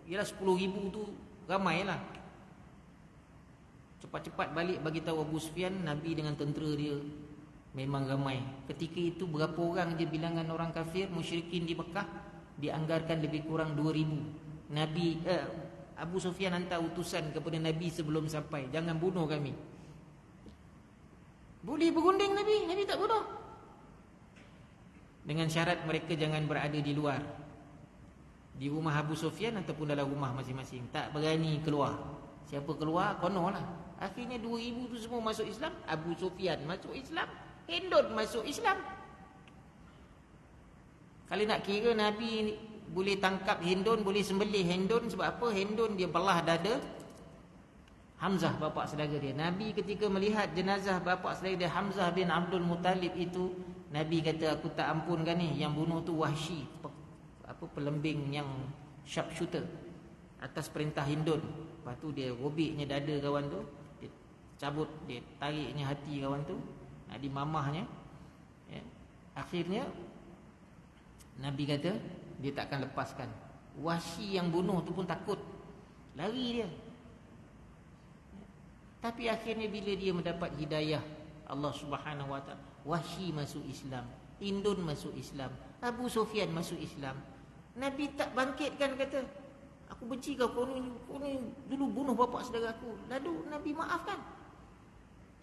Ialah 10,000 tu ramai lah. Cepat-cepat balik bagi tahu Abu Sufyan, Nabi dengan tentera dia memang ramai. Ketika itu berapa orang je bilangan orang kafir musyrikin di Mekah? Dianggarkan lebih kurang 2,000. Abu Sufyan hantar utusan kepada Nabi sebelum sampai, jangan bunuh kami. Boleh berunding Nabi tak bunuh, dengan syarat mereka jangan berada di luar, di rumah Abu Sufyan ataupun dalam rumah masing-masing. Tak berani keluar. Siapa keluar, kono lah. Akhirnya 2,000 tu semua masuk Islam. Abu Sufyan masuk Islam, Hindun masuk Islam. Kalau nak kira, Nabi boleh tangkap Hindun, boleh sembelih Hindun. Sebab apa? Hindun dia belah dada Hamzah, bapa saudara dia. Nabi ketika melihat jenazah bapa saudara dia Hamzah bin Abdul Muttalib itu, Nabi kata, aku tak ampunkan ni. Yang bunuh tu Wahsy, pelembing yang sharpshooter, atas perintah Hindun. Lepas tu dia robeknya dada kawan tu, dia cabut, dia tariknya hati kawan tu, nak dimamahnya, ya. Akhirnya Nabi kata dia takkan lepaskan. Wahsy yang bunuh tu pun takut, lari dia. Tapi akhirnya bila dia mendapat hidayah Allah Subhanahu Wa Taala, Wahsy masuk Islam, Hindun masuk Islam, Abu Sufyan masuk Islam. Nabi tak bangkitkan kata, aku benci kau ni dulu bunuh bapa saudara aku. Lalu Nabi maafkan,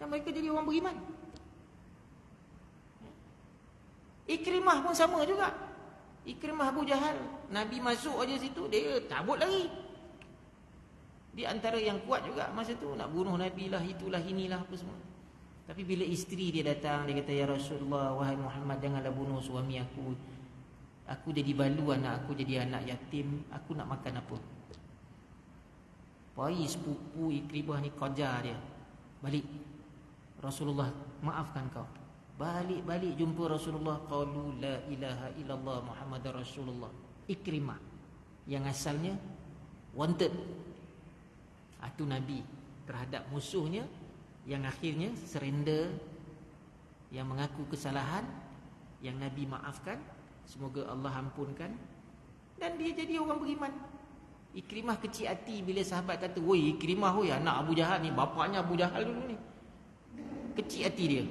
dan mereka jadi orang beriman. Ikrimah pun sama juga. Ikrimah Abu Jahal, Nabi masuk aja situ, dia cabut lagi. Di antara yang kuat juga masa tu, nak bunuh Nabi lah, itulah, inilah, apa semua. Tapi bila isteri dia datang, dia kata, ya Rasulullah, wahai Muhammad, janganlah bunuh suami aku. Aku jadi balu, anak aku jadi anak yatim. Aku nak makan apa? Pai sepupu Ikrimah ni kejar dia. Balik, Rasulullah maafkan kau. Balik jumpa Rasulullah. Qalu la ilaha illallah Muhammadar Rasulullah. Ikrimah yang asalnya wanted, itu Nabi terhadap musuhnya, yang akhirnya surrender, yang mengaku kesalahan, yang Nabi maafkan. Semoga Allah ampunkan, dan dia jadi orang beriman. Ikrimah kecil hati bila sahabat kata, woi Ikrimah, woi anak Abu Jahal ni, bapaknya Abu Jahal dulu ni. Kecil hati dia,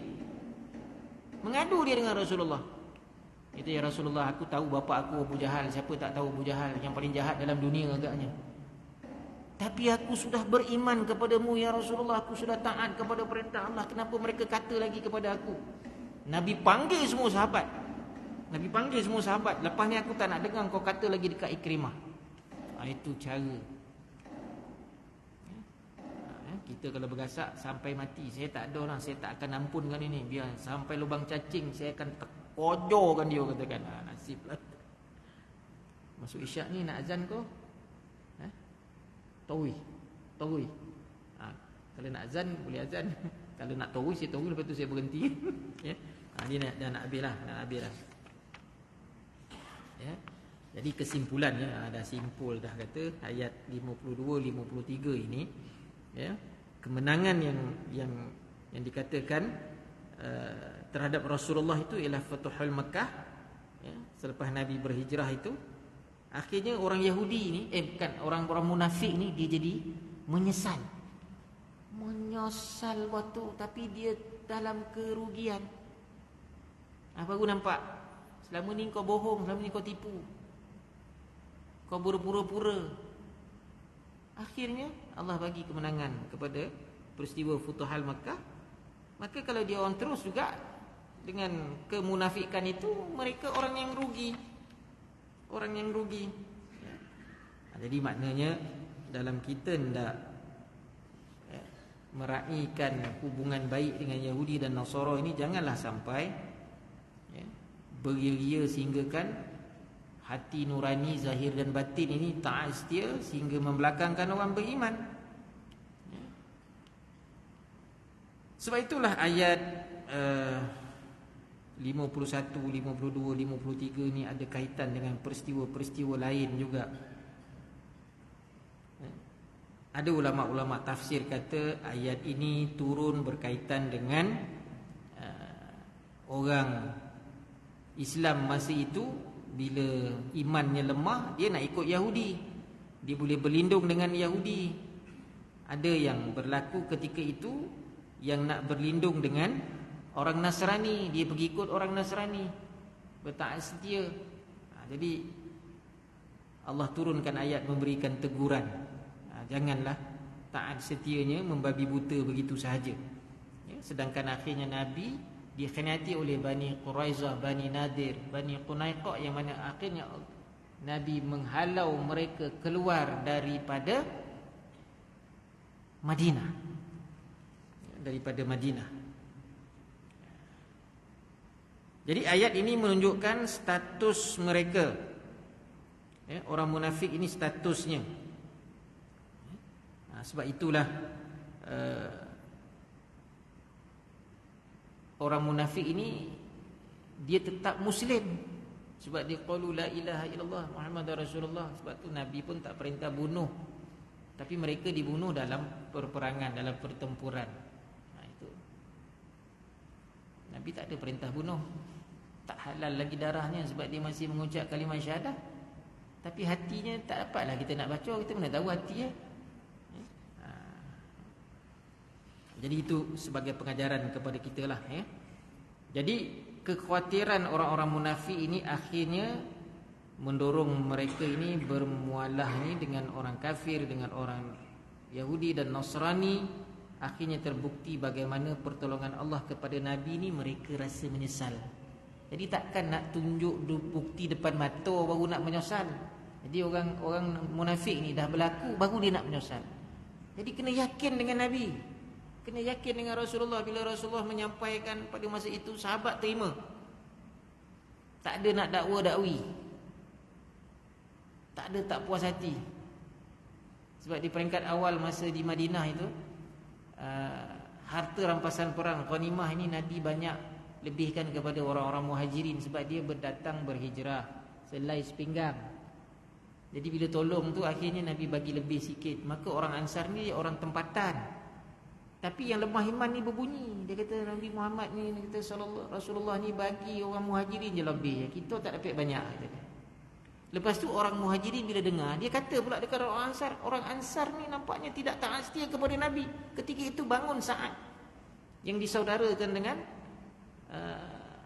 mengadu dia dengan Rasulullah. Kata, ya Rasulullah, aku tahu bapa aku Abu Jahal. Siapa tak tahu Abu Jahal, yang paling jahat dalam dunia agaknya. Tapi aku sudah beriman kepadamu ya Rasulullah. Aku sudah taat kepada perintah Allah. Kenapa mereka kata lagi kepada aku? Nabi panggil semua sahabat. Lepas ni aku tak nak dengar kau kata lagi dekat Ikrimah. Itu cara. Kita kalau bergasak sampai mati, saya tak ada orang, saya tak akan ampunkan ini. Biar sampai lubang cacing, saya akan terkojorkan dia, katakan. Nasib lah. Masuk isyak ni nak azan kau, Tawih. Kalau nak azan boleh azan. Kalau nak tawih, saya tawih, lepas tu saya berhenti. Ya. Ni dah nak habis lah. Ya. Jadi kesimpulannya, dah simpul dah kata ayat 52-53 ini, ya, kemenangan yang dikatakan terhadap Rasulullah itu ialah Futuhul Makkah, ya, selepas Nabi berhijrah itu. Akhirnya orang Yahudi ni, orang-orang munafik ni, dia jadi menyesal waktu, tapi dia dalam kerugian. Baru nampak, selama ni kau bohong, selama ni kau tipu, kau berpura-pura. Akhirnya Allah bagi kemenangan kepada peristiwa Futuhal Makkah. Maka kalau dia orang terus juga dengan kemunafikan itu, mereka orang yang rugi. Orang yang rugi. Jadi maknanya dalam kita hendak meraihkan hubungan baik dengan Yahudi dan Nasara ini, janganlah sampai beria-ria sehinggakan hati nurani zahir dan batin ini taat setia sehingga membelakangkan orang beriman. Sebab itulah ayat 51, 52, 53 ni ada kaitan dengan peristiwa-peristiwa lain juga. Ada ulama-ulama tafsir kata ayat ini turun berkaitan dengan orang Islam masa itu bila imannya lemah, dia nak ikut Yahudi. Dia boleh berlindung dengan Yahudi. Ada yang berlaku ketika itu yang nak berlindung dengan orang Nasrani, dia pergi ikut orang Nasrani, bertaat setia. Jadi Allah turunkan ayat memberikan teguran. Janganlah taat setianya membabi buta begitu sahaja. Sedangkan akhirnya Nabi dikhianati oleh Bani Quraizah, Bani Nadir, Bani Qunaiqah, yang mana akhirnya Nabi menghalau mereka keluar daripada Madinah. Jadi ayat ini menunjukkan status mereka. Orang munafik ini statusnya. Sebab itulah orang munafik ini dia tetap Muslim. Sebab dia qalu la ilaha illallah Muhammadar Rasulullah. Sebab tu Nabi pun tak perintah bunuh. Tapi mereka dibunuh dalam perperangan, dalam pertempuran. Itu Nabi tak ada perintah bunuh. Tak halal lagi darahnya sebab dia masih mengucap kalimah syahadah. Tapi hatinya tak dapatlah kita nak baca. Kita mana tahu hati ya. Jadi itu sebagai pengajaran kepada kita lah ya. Jadi kekhawatiran orang-orang munafik ini akhirnya mendorong mereka ini bermualah ni dengan orang kafir, dengan orang Yahudi dan Nasrani. Akhirnya terbukti bagaimana pertolongan Allah kepada Nabi ni mereka rasa menyesal. Jadi takkan nak tunjuk bukti depan mata baru nak menyesal. Jadi orang munafik ni dah berlaku baru dia nak menyesal. Jadi kena yakin dengan Nabi. Kena yakin dengan Rasulullah. Bila Rasulullah menyampaikan pada masa itu, sahabat terima. Tak ada nak dakwa-dakwi. Tak ada tak puas hati. Sebab di peringkat awal masa di Madinah itu, harta rampasan perang ghanimah ini Nabi banyak lebihkan kepada orang-orang muhajirin. Sebab dia berhijrah selai sepinggang. Jadi bila tolong tu akhirnya Nabi bagi lebih sikit. Maka orang Ansar ni orang tempatan. Tapi yang lemah iman ni berbunyi. Dia kata Nabi Muhammad ni, dia kata Rasulullah ni bagi orang muhajirin je lebih. Kita tak dapat banyak. Lepas tu orang muhajirin bila dengar, dia kata pula dekat orang Ansar. Orang Ansar ni nampaknya tidak taat setia kepada Nabi. Ketika itu bangun Sa'ad yang disaudarakan dengan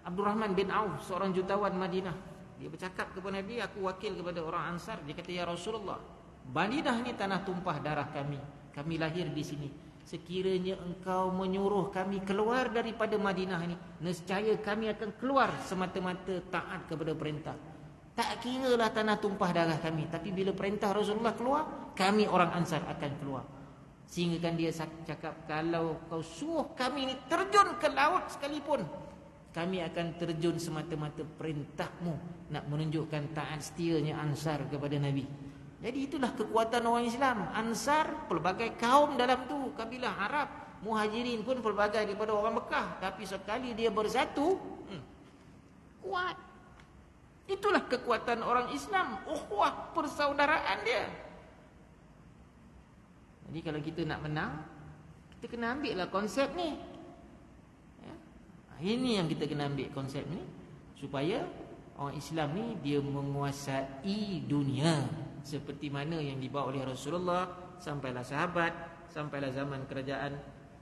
Abdurrahman bin Auf, seorang jutawan Madinah. Dia bercakap kepada Nabi, aku wakil kepada orang Ansar. Dia kata, ya Rasulullah, Madinah ni tanah tumpah darah kami. Kami lahir di sini. Sekiranya engkau menyuruh kami keluar daripada Madinah ini, nescaya kami akan keluar semata-mata taat kepada perintah. Tak kiralah tanah tumpah darah kami. Tapi bila perintah Rasulullah keluar, kami orang Ansar akan keluar. Sehingga kan dia cakap, kalau kau suruh kami ini terjun ke laut sekalipun, kami akan terjun semata-mata perintahmu. Nak menunjukkan taat setianya Ansar kepada Nabi. Jadi itulah kekuatan orang Islam. Ansar pelbagai kaum dalam tu, kabilah Arab. Muhajirin pun pelbagai daripada orang Mekah. Tapi sekali dia bersatu, kuat. Itulah kekuatan orang Islam. Ukhuwah, persaudaraan dia. Jadi kalau kita nak menang, kita kena ambil lah konsep ni ya? Ini yang kita kena ambil konsep ni, supaya orang Islam ni dia menguasai dunia. Seperti mana yang dibawa oleh Rasulullah. Sampailah sahabat, sampailah zaman kerajaan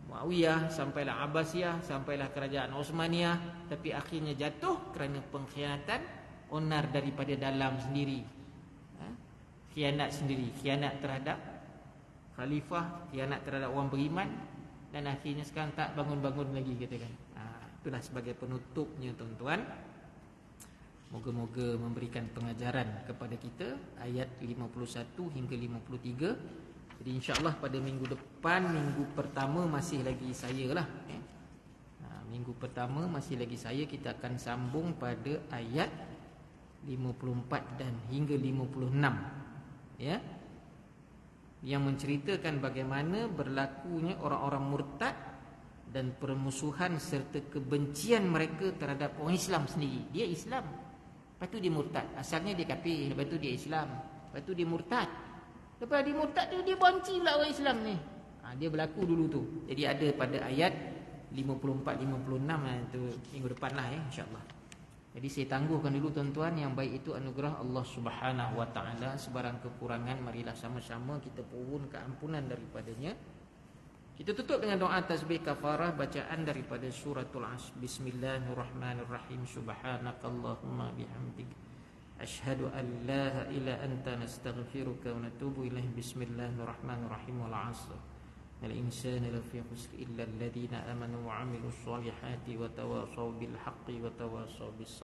Muawiyah, sampailah Abbasiyah, sampailah kerajaan Osmaniyah. Tapi akhirnya jatuh kerana pengkhianatan, onar daripada dalam sendiri. Khianat sendiri, khianat terhadap khalifah, khianat terhadap orang beriman. Dan akhirnya sekarang tak bangun-bangun lagi, katakan. Itulah sebagai penutupnya tuan-tuan. Moga-moga memberikan pengajaran kepada kita ayat 51 hingga 53. Jadi insya-Allah pada minggu depan, minggu pertama masih lagi saya lah. Minggu pertama masih lagi saya, kita akan sambung pada ayat 54 dan hingga 56. Ya. Yang menceritakan bagaimana berlakunya orang-orang murtad dan permusuhan serta kebencian mereka terhadap orang Islam sendiri. Dia Islam, lepas tu dia murtad. Asalnya dia kafir, lepas tu dia Islam, lepas tu dia murtad. Lepas dia murtad dia benci pula orang Islam ni. Dia berlaku dulu tu. Jadi ada pada ayat 54-56 itu minggu depan lah insya-Allah. Jadi saya tangguhkan dulu tuan-tuan, yang baik itu anugerah Allah Subhanahu wa taala, sebarang kekurangan marilah sama-sama kita pohon keampunan daripadanya. Kita tutup dengan doa tasbih kafarah bacaan daripada suratul Asr. Bismillahirrahmanirrahim. Subhanakallahumma bihamdik asyhadu an la ilaha illa anta nastaghfiruka wa natubu ilaik. Bismillahirrahmanirrahim. Wal 'asr. Al-insana lafi khusr illa alladhina amanu wa 'amilus solihati wa tawasaw bil haqqi wa tawasaw bis